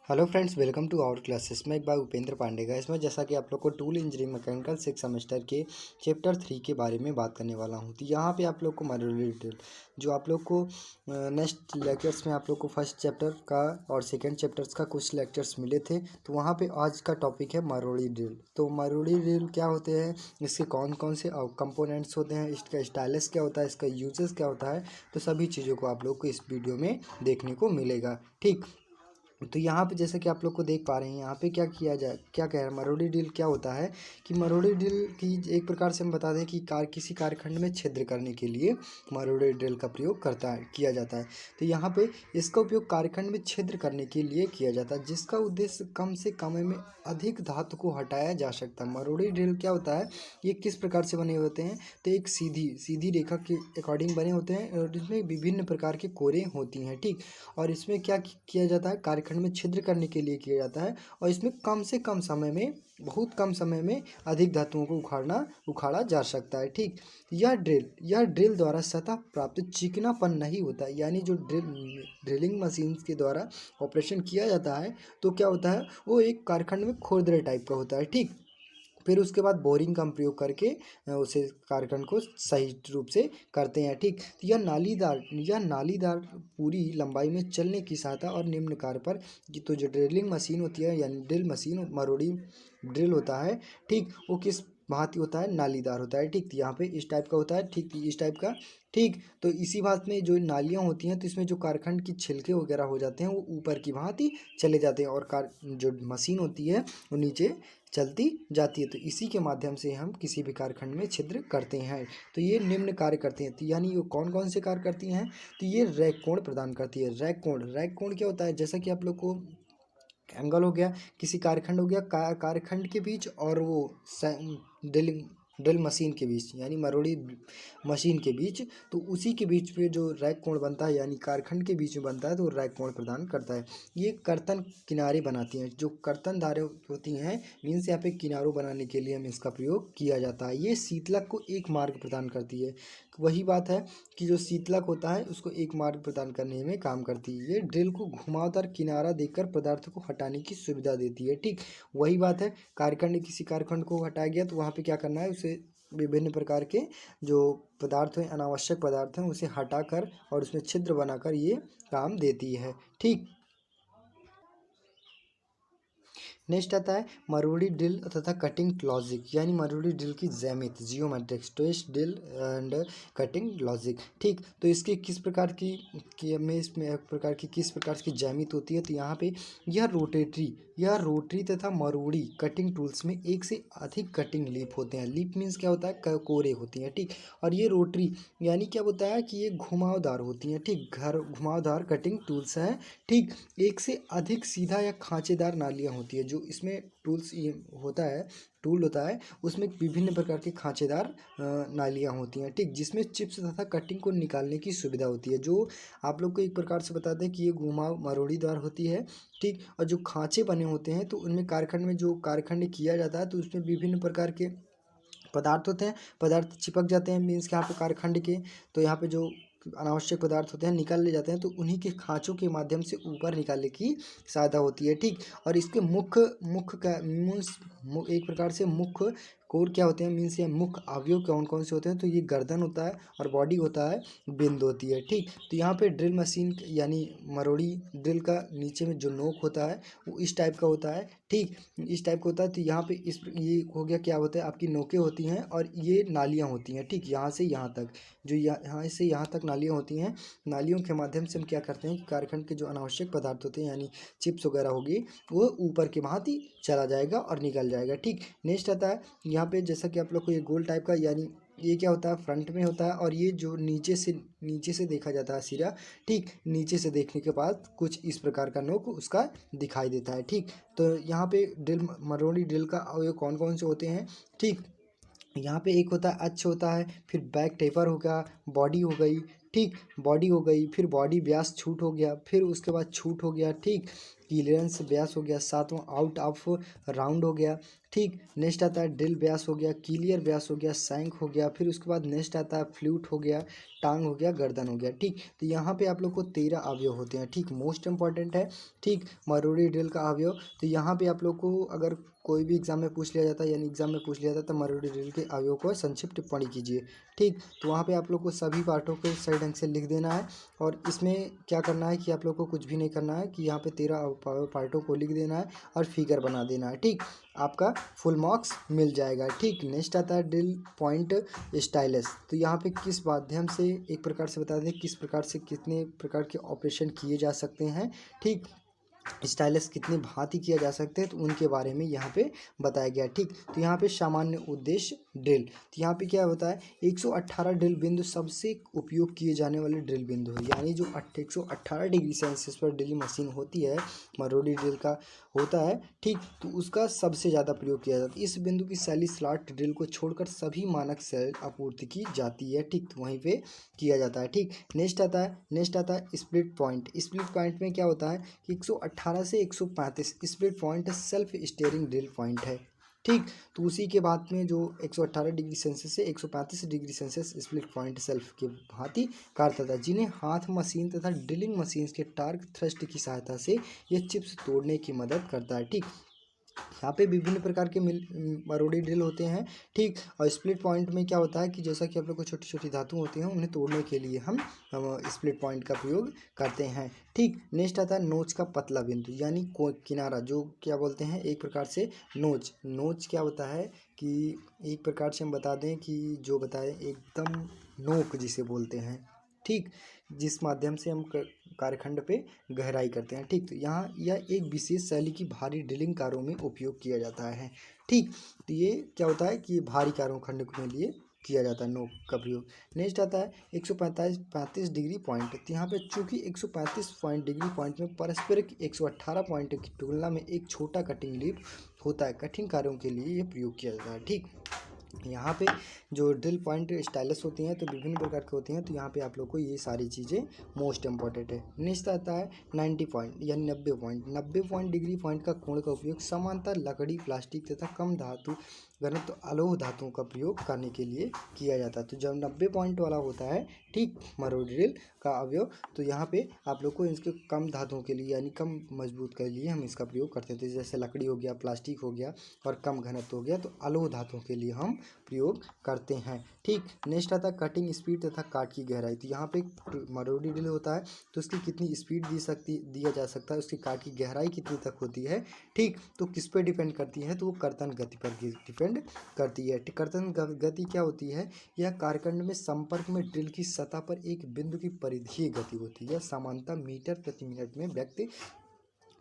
Hello friends, welcome to our classes. मैं एक बार उपेंद्र पांडे का इसमें जैसा कि आप लोग को टूल इंजीनियरिंग मैकेनिकल 6 सेमेस्टर के चैप्टर 3 के बारे में बात करने वाला हूं। तो यहाँ पे आप लोग को मरोड़ी ड्रिल जो आप लोग को नेक्स्ट लेक्चर्स में आप लोग को फर्स्ट चैप्टर का और सेकंड चैप्टर्स का कुछ लेक्चर्स मिले थे। तो वहाँ पे आज का टॉपिक है मरोड़ी ड्रिल। तो मरोड़ी ड्रिल क्या होते हैं, इसके कौन कौन से कंपोनेंट्स होते हैं, इसका स्टाइलस क्या होता है, इसका यूजेस क्या होता है, तो सभी चीज़ों को आप लोग को इस वीडियो में देखने को मिलेगा। ठीक, तो यहाँ पे जैसे कि आप लोग को देख पा रहे हैं, यहाँ पे क्या किया जाए, क्या कह रहा है मरोड़ी ड्रिल क्या होता है कि मरोड़ी ड्रिल की एक प्रकार से हम बता दें कि किसी कार्यखंड में छिद्र करने के लिए मरोड़ी ड्रिल का प्रयोग किया जाता है। तो यहाँ पे इसका उपयोग कार्यखंड में छिद्र करने के लिए किया जाता है, जिसका उद्देश्य कम से कम में अधिक धातु को हटाया जा सकता है। मरोड़ी ड्रिल क्या होता है, ये किस प्रकार से बने होते हैं, तो एक सीधी सीधी रेखा के अकॉर्डिंग बने होते हैं और इसमें विभिन्न प्रकार के कोरें होती हैं। ठीक, और इसमें क्या किया जाता है, कार्यखंड में छिद्र करने के लिए किया जाता है और इसमें कम से कम समय में, बहुत कम समय में अधिक धातुओं को उखाड़ा जा सकता है। ठीक, यह ड्रिल द्वारा सतह प्राप्त चिकनापन नहीं होता है, यानी जो ड्रिलिंग मशीन के द्वारा ऑपरेशन किया जाता है तो क्या होता है, वो एक कारखंड में खुरदरे टाइप का होता है। ठीक, फिर उसके बाद बोरिंग का हम प्रयोग करके उसे कार्यखंड को सही रूप से करते हैं। ठीक, तो यह नालीदार पूरी लंबाई में चलने की सहायता और निम्न कार्य पर तो जो ड्रिलिंग मशीन होती है यानी ड्रिल मशीन मरोड़ी ड्रिल होता है, ठीक, वो किस भांति होता है, नालीदार होता है। ठीक, तो यहाँ पे इस टाइप का होता है। ठीक, इस टाइप का। ठीक, तो इसी बात में जो नालियाँ होती हैं तो इसमें जो कारखंड की छिलके वगैरह हो जाते हैं वो ऊपर की भांति चले जाते हैं और कार जो मशीन होती है वो नीचे चलती जाती है। तो इसी के माध्यम से हम किसी भी कारखंड में छिद्र करते हैं। तो ये निम्न कार्य करते हैं, तो यानी ये कौन कौन से कार्य करती हैं, तो ये रैक कोण प्रदान करती है। रैक कोण क्या होता है, जैसा कि आप लोग को एंगल हो गया, किसी कार्यखंड हो गया, कार्यखंड के बीच और वो ड्रिलिंग ड्रिल मशीन के बीच यानी मरोड़ी मशीन के बीच, तो उसी के बीच पे जो रैक कोण बनता है यानी कारखंड के बीच में बनता है तो रैक कोण प्रदान करता है। ये कर्तन किनारे बनाती हैं, जो कर्तन धारें होती हैं, मीन्स यहाँ पे किनारों बनाने के लिए हमें इसका प्रयोग किया जाता है। ये शीतलक को एक मार्ग प्रदान करती है। वही बात है कि जो शीतलक होता है उसको एक मार्ग प्रदान करने में काम करती है। ये ड्रिल को घुमावदार किनारा देकर पदार्थ को हटाने की सुविधा देती है। ठीक, वही बात है, किसी कार्यखंड को हटाया गया तो वहाँ पे क्या करना है, उसे विभिन्न प्रकार के जो पदार्थ हैं, अनावश्यक पदार्थ हैं, उसे हटाकर और उसमें छिद्र बनाकर ये काम देती है। ठीक, नेक्स्ट आता है मरोड़ी ड्रिल तथा कटिंग लॉजिक, यानी मरोड़ी ड्रिल की ज्यामिति, geometrics, twist drill and cutting logic. ठीक, तो इसके किस प्रकार में इसमें एक प्रकार की किस प्रकार की ज्यामिति होती है, तो यहाँ पे यह रोटरी तथा मरोड़ी कटिंग टूल्स में एक से अधिक कटिंग लीप होते हैं। लीप मीन्स क्या होता है, कोरे होती हैं। ठीक, और ये रोटरी यानी क्या होता है कि ये घुमावदार होती हैं। ठीक, घुमावदार कटिंग टूल्स हैं। ठीक, एक से अधिक सीधा या खांचेदार नालियाँ होती है। जो इसमें टूल्स ये टूल होता है उसमें विभिन्न प्रकार के खांचेदार नालियाँ होती हैं। ठीक, जिसमें चिप्स तथा कटिंग को निकालने की सुविधा होती है। जो आप लोग को एक प्रकार से बता दें कि ये घुमाव मरोड़ीदार होती है। ठीक, और जो खांचे बने होते हैं तो उनमें कारखंड में जो कारखंड किया जाता है तो उसमें विभिन्न प्रकार के पदार्थ होते हैं, पदार्थ चिपक जाते हैं, मीन्स के यहाँ पे कारखंड के, तो यहाँ पे जो अनावश्यक पदार्थ होते हैं निकाल ले जाते हैं तो उन्हीं के खाँचों के माध्यम से ऊपर निकालने की सहायता होती है। ठीक, और इसके मुख्य मुख्य का मीन्स एक प्रकार से मुख्य कोर क्या होते हैं, मीन्स ये मुख्य अवयव कौन कौन से होते हैं, तो ये गर्दन होता है और बॉडी होता है, बिंद होती है। ठीक, तो यहाँ पे ड्रिल मशीन यानी मरोड़ी ड्रिल का नीचे में जो नोक होता है वो इस टाइप का होता है। ठीक, इस टाइप का होता है, तो यहाँ पे ये हो गया, क्या होता है, आपकी नोकें होती हैं और ये नालियाँ होती हैं। ठीक, यहाँ से यहाँ तक, जो यहाँ से यहाँ तक नालियाँ होती हैं, नालियों के माध्यम से हम क्या करते हैं कि कारखंड के जो अनावश्यक पदार्थ होते हैं यानी चिप्स वगैरह होगी वो ऊपर की भांति चला जाएगा और निकल जाएगा। ठीक, नेक्स्ट आता है यहाँ पे जैसा कि आप लोग को ये गोल टाइप का, यानी ये क्या होता है, फ्रंट में होता है और ये जो नीचे से देखा जाता है सिरा। ठीक, नीचे से देखने के बाद कुछ इस प्रकार का नोक उसका दिखाई देता है। ठीक, तो यहाँ पे मरोड़ी ड्रिल का अवयव कौन कौन से होते हैं। ठीक, यहाँ पे एक होता है अक्ष होता है, फिर बैक टेपर होगा, बॉडी हो गई। ठीक, बॉडी हो गई, फिर बॉडी व्यास छूट हो गया, फिर उसके बाद छूट हो गया, ठीक, क्लियरेंस व्यास हो गया, सातवां आउट ऑफ राउंड हो गया, ठीक। नेक्स्ट आता है ड्रिल व्यास हो गया, क्लियर व्यास हो गया, सैंक हो गया, फिर उसके बाद नेक्स्ट आता है फ्लूट हो गया, टांग हो गया, गर्दन हो गया, ठीक। तो यहाँ पे आप लोग को 13 अवयव होते हैं, ठीक, मोस्ट इंपॉर्टेंट है, ठीक, मरोड़ी ड्रिल का अवयव। तो यहाँ पे आप लोग को अगर कोई भी एग्जाम में पूछ लिया जाता है, यानी एग्जाम में पूछ लिया जाता है, तो मरोड़ी ड्रिल के अवयव को संक्षिप्त टिप्पणी कीजिए, ठीक। तो वहाँ पे आप लोग को सभी पार्टों को सही ढंग से लिख देना है, और इसमें क्या करना है कि आप लोग को कुछ भी नहीं करना है, कि यहाँ पे 13 पार्टों को लिख देना है और फिगर बना देना है, ठीक। आपका फुल मार्क्स मिल जाएगा, ठीक। नेक्स्ट आता है ड्रिल पॉइंट स्टाइलस। तो यहाँ पे किस माध्यम से, एक प्रकार से बता दें किस प्रकार से कितने प्रकार के ऑपरेशन किए जा सकते हैं, ठीक। स्टाइलस कितने भांति किया जा सकते हैं, तो उनके बारे में यहाँ पे बताया गया, ठीक। तो यहाँ पे सामान्य उद्देश्य ड्रिल, तो यहाँ पे क्या होता है, 118 ड्रिल बिंदु सबसे उपयोग किए जाने वाले ड्रिल बिंदु है, यानी जो 118 डिग्री सेल्सियस पर ड्रिल मशीन होती है, मरोड़ी ड्रिल का होता है, ठीक। तो उसका सबसे ज़्यादा प्रयोग किया जाता है। इस बिंदु की शैली स्लॉट ड्रिल को छोड़कर सभी मानक सेल आपूर्ति की जाती है, ठीक। तो वहीं पे किया जाता है, ठीक। नेक्स्ट आता है स्प्लिट पॉइंट। स्प्लिट पॉइंट में क्या होता है कि 118 से 135 split point self steering drill point है, ठीक। तो उसी के बाद में जो 118 डिग्री सेल्सियस से 135 degree Celsius split point self के भांति कार्य करता है, जिन्हें हाथ मशीन तथा ड्रिलिंग मशीन के टार्क थ्रस्ट की सहायता से ये चिप्स तोड़ने की मदद करता है, ठीक। यहाँ पे विभिन्न प्रकार के मरोड़ी ड्रिल होते हैं, ठीक। और स्प्लिट पॉइंट में क्या होता है कि जैसा कि आप लोग को छोटी छोटी धातु होती हैं, उन्हें तोड़ने के लिए हम स्प्लिट पॉइंट का प्रयोग करते हैं, ठीक। नेक्स्ट आता है नोच का पतला बिंदु, यानी किनारा, जो क्या बोलते हैं एक प्रकार से नोच क्या होता है कि एक प्रकार से हम बता दें कि जो बताए एकदम नोक जिसे बोलते हैं, ठीक, जिस माध्यम से हम कार्यखंड पे गहराई करते हैं, ठीक। तो यहाँ यह एक विशेष शैली की भारी ड्रिलिंग कार्यों में उपयोग किया जाता है, ठीक। तो ये क्या होता है कि ये भारी कार्यखंड के लिए किया जाता है नोक का प्रयोग। नेक्स्ट आता है 135 डिग्री पॉइंट। तो यहाँ पे चूंकि 135 डिग्री पॉइंट में पारस्परिक 118 पॉइंट की तुलना में एक छोटा कटिंग लिप होता है, कठिन कार्यों के लिए ये प्रयोग किया जाता है, ठीक। यहाँ पे जो ड्रिल पॉइंट स्टाइलस होती हैं तो विभिन्न प्रकार की होती हैं, तो यहाँ पे आप लोग को ये सारी चीज़ें मोस्ट इंपॉर्टेंट है। नेक्स्ट आता है 90 पॉइंट यानी 90 पॉइंट डिग्री पॉइंट का कोण का उपयोग समांतर लकड़ी, प्लास्टिक तथा कम धातु घनत्व अलोह धातुओं का प्रयोग करने के लिए किया जाता है। तो जब 90 पॉइंट वाला होता है, ठीक, मरोड़ी ड्रिल का अवयव, तो यहाँ पे आप लोग को इसके कम धातुओं के लिए यानी कम मजबूत के लिए हम इसका प्रयोग करते थे, जैसे लकड़ी हो गया, प्लास्टिक हो गया और कम घनत्व हो गया, तो अलोह धातुओं के लिए हम प्रयोग करते हैं, ठीक। नेक्स्ट आता है कटिंग स्पीड तथा काट की गहराई। तो यहाँ पे मरोड़ी ड्रिल होता है तो उसकी कितनी स्पीड दिया जा सकता है, उसकी काट की गहराई कितनी तक होती है, ठीक। तो किस पे डिपेंड करती है, तो वो कर्तन गति पर डिपेंड करती है। कर्तन गति क्या होती है, यह कार्यखंड में संपर्क में ड्रिल की सतह पर एक बिंदु की परिधीय गति होती है, सामान्यतः मीटर प्रति मिनट में व्यक्त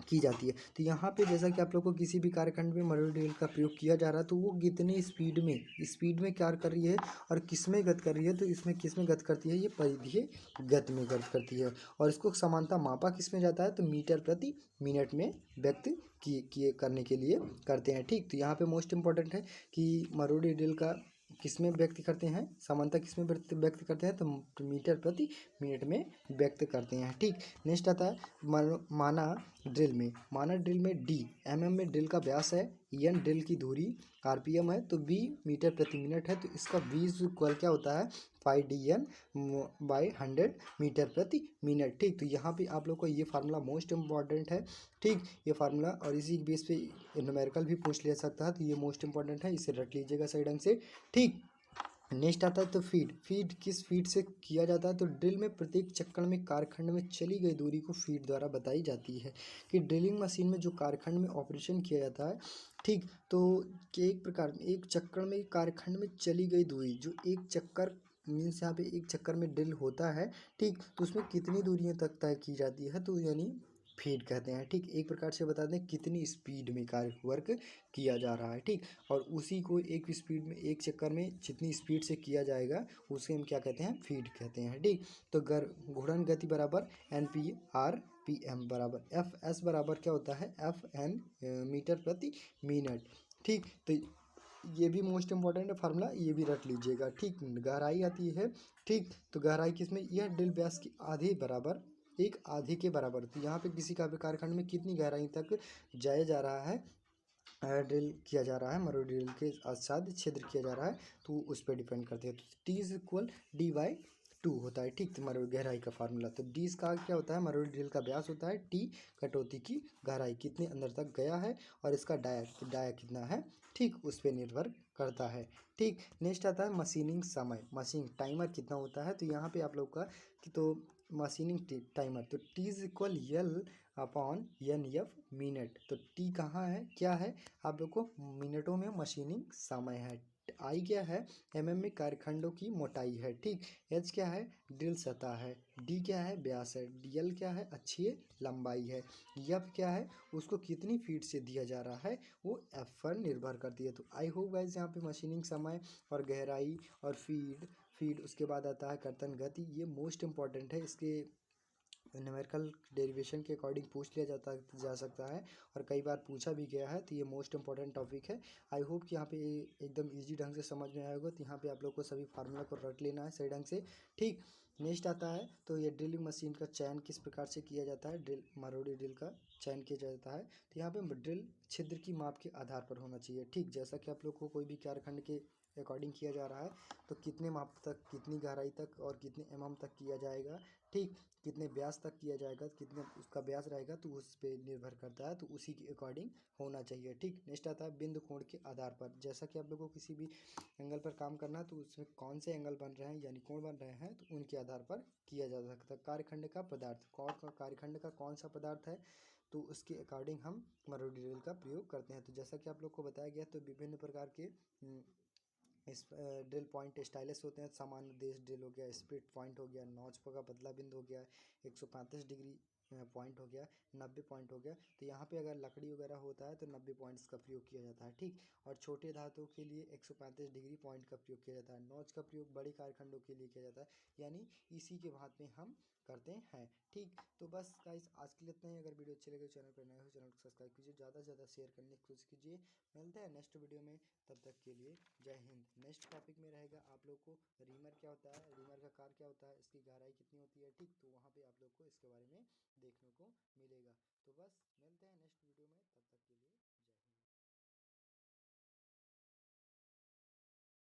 की जाती है। तो यहाँ पे जैसा कि आप लोग को किसी भी कार्यखंड में मरोड़ी ड्रिल का प्रयोग किया जा रहा है, तो वो कितनी स्पीड में कार्य कर रही है और किस में गति कर रही है, तो इसमें किस में गति करती है, ये परिधीय गति में गति करती है। और इसको समानता मापा किस में जाता है, तो मीटर प्रति मिनट में व्यक्त किए करने के लिए करते हैं, ठीक। तो यहाँ पे मोस्ट इंपॉर्टेंट है कि मरोड़ी ड्रिल का किस में व्यक्त करते हैं, समानता किस में व्यक्त करते हैं, तो मीटर प्रति मिनट में व्यक्त करते हैं, ठीक। नेक्स्ट आता है माना ड्रिल में डी एमएम में ड्रिल का व्यास है, एन ड्रिल की दूरी आरपीएम है, तो बी मीटर प्रति मिनट है, तो इसका बी इक्वल क्या होता है 5 DN / 100 मीटर प्रति मिनट, ठीक। तो यहाँ पे आप लोग को ये फार्मूला मोस्ट इंपॉर्टेंट है, ठीक, ये फार्मूला, और इसी बेस पे न्यूमेरिकल भी पूछ लिया सकता है, तो ये मोस्ट इंपॉर्टेंट है, इसे रट लीजिएगा सही ढंग से, ठीक। नेक्स्ट आता है तो फीड किस फीड से किया जाता है, तो ड्रिल में प्रत्येक चक्कर में कारखंड में चली गई दूरी को फीड द्वारा बताई जाती है, कि ड्रिलिंग मशीन में जो कारखंड में ऑपरेशन किया जाता है, ठीक। तो कि एक प्रकार में एक चक्कर में कारखंड में चली गई दूरी, जो एक चक्कर मीन्स यहाँ पे एक चक्कर में ड्रिल होता है, ठीक, तो उसमें कितनी दूरियां तक तय की जाती है, तो यानी फीड कहते हैं, ठीक। एक प्रकार से बता दें कितनी स्पीड में कार्य वर्क किया जा रहा है, ठीक। और उसी को एक स्पीड में एक चक्कर में जितनी स्पीड से किया जाएगा उसे हम क्या कहते हैं, फीड कहते हैं, ठीक। तो घूर्णन गति बराबर NPRPM बराबर FS बराबर क्या होता है FN मीटर प्रति मिनट, ठीक। तो ये भी मोस्ट इंपॉर्टेंट है फार्मूला, ये भी रट लीजिएगा। ठीक, गहराई आती है। ठीक, तो गहराई किसमें, यह ड्रिल व्यास की आधे बराबर, एक आधे के बराबर। तो यहाँ पे किसी का भी कार्यखंड में कितनी गहराई तक जाया जा रहा है, ड्रिल किया जा रहा है, मरोड़ ड्रिल के साथ छिद्र किया जा रहा है, तो उस पर डिपेंड करते हैं। तो T is equal D by two होता है। ठीक, तो मरोड़ गहराई का फार्मूला, तो डी का क्या होता है, मरोड़ ड्रिल का व्यास होता है, टी कटौती की गहराई कितने अंदर तक गया है, और इसका डाया कितना है, ठीक उस पर निर्भर करता है। ठीक, नेक्स्ट आता है मशीनिंग समय, मशीन टाइमर कितना होता है। तो यहाँ पे आप लोग का कि तो मशीनिंग टाइमर, तो T is equal L upon N F minute. तो टी कहाँ है, क्या है, आप लोग को मिनटों में मशीनिंग समय है। आई क्या है, एमएम में कार्यखंडों की मोटाई है। ठीक, एच क्या है, ड्रिल सतह है। डी क्या है, व्यास है। डीएल क्या है, अक्षीय लंबाई है। एफ क्या है, उसको कितनी फीट से दिया जा रहा है, वो एफ पर निर्भर करती है। तो आई होप गाइस यहाँ पे मशीनिंग समय और गहराई और फीड फीड उसके बाद आता है कर्तन गति, ये मोस्ट इंपॉर्टेंट है। इसके न्यूमेरिकल डेरिवेशन के अकॉर्डिंग पूछ लिया जा सकता है, और कई बार पूछा भी गया है। तो ये मोस्ट इंपॉर्टेंट टॉपिक है। आई होप कि यहाँ पे एकदम इजी ढंग से समझ में आएगा। तो यहाँ पे आप लोग को सभी फार्मूला को रट लेना है सही ढंग से। ठीक, नेक्स्ट आता है, तो ये ड्रिलिंग मशीन का चयन किस प्रकार से किया जाता है, ड्रिल मरोड़ी ड्रिल का चयन किया जाता है। तो यहाँ पे ड्रिल छिद्र की माप के आधार पर होना चाहिए। ठीक, जैसा कि आप लोग को कोई भी कार्यखंड के अकॉर्डिंग किया जा रहा है, तो कितने माप तक, कितनी गहराई तक और कितने एमएम तक किया जाएगा। ठीक, कितने ब्यास तक किया जाएगा, कितने उसका ब्यास रहेगा, तो उस पर निर्भर करता है। तो उसी के अकॉर्डिंग होना चाहिए। ठीक, नेक्स्ट आता है बिंदु कोण के आधार पर, जैसा कि आप लोगों को किसी भी एंगल पर काम करना है, तो उसमें कौन से एंगल बन रहे हैं यानी कोण बन रहे हैं, तो उनके आधार पर किया जा सकता है। कार्यखंड का पदार्थ, कौन का कार्यखंड का कौन सा पदार्थ है, तो उसके अकॉर्डिंग हम मरोड़ी ड्रिल का प्रयोग करते हैं। तो जैसा कि आप लोग को बताया गया, तो विभिन्न प्रकार के इस ड्रिल पॉइंट स्टाइलिस होते हैं। सामान्य देश ड्रिल हो गया, स्प्लिट पॉइंट हो गया, नॉच का पतला बिंदु हो गया, 135 डिग्री पॉइंट हो गया, 90 पॉइंट हो गया। तो यहाँ पे अगर लकड़ी वगैरह होता है तो 90 पॉइंट्स का प्रयोग किया जाता है। ठीक, और छोटे धातुओं के लिए 135 डिग्री पॉइंट का प्रयोग किया जाता है। नॉच का प्रयोग बड़े कारखंडों के लिए किया जाता है, यानी इसी के भांत में हम करते हैं। ठीक, तो बस गाइस आज के लिए इतना ही। अगर वीडियो अच्छी लगे, चैनल पर नए हो चैनल को सब्सक्राइब कीजिए, ज़्यादा से ज़्यादा शेयर करने की कोशिश कीजिए। मिलते हैं नेक्स्ट वीडियो में, तब तक के लिए जय हिंद। नेक्स्ट टॉपिक में रहेगा आप लोग को रीमर क्या होता है, रीमर का कार क्या होता है, इसकी गहराई कितनी होती है। ठीक, तो वहाँ पे आप लोग को इसके बारे में देखने को मिलेगा। तो बस मिलते हैं नेक्स्ट वीडियो।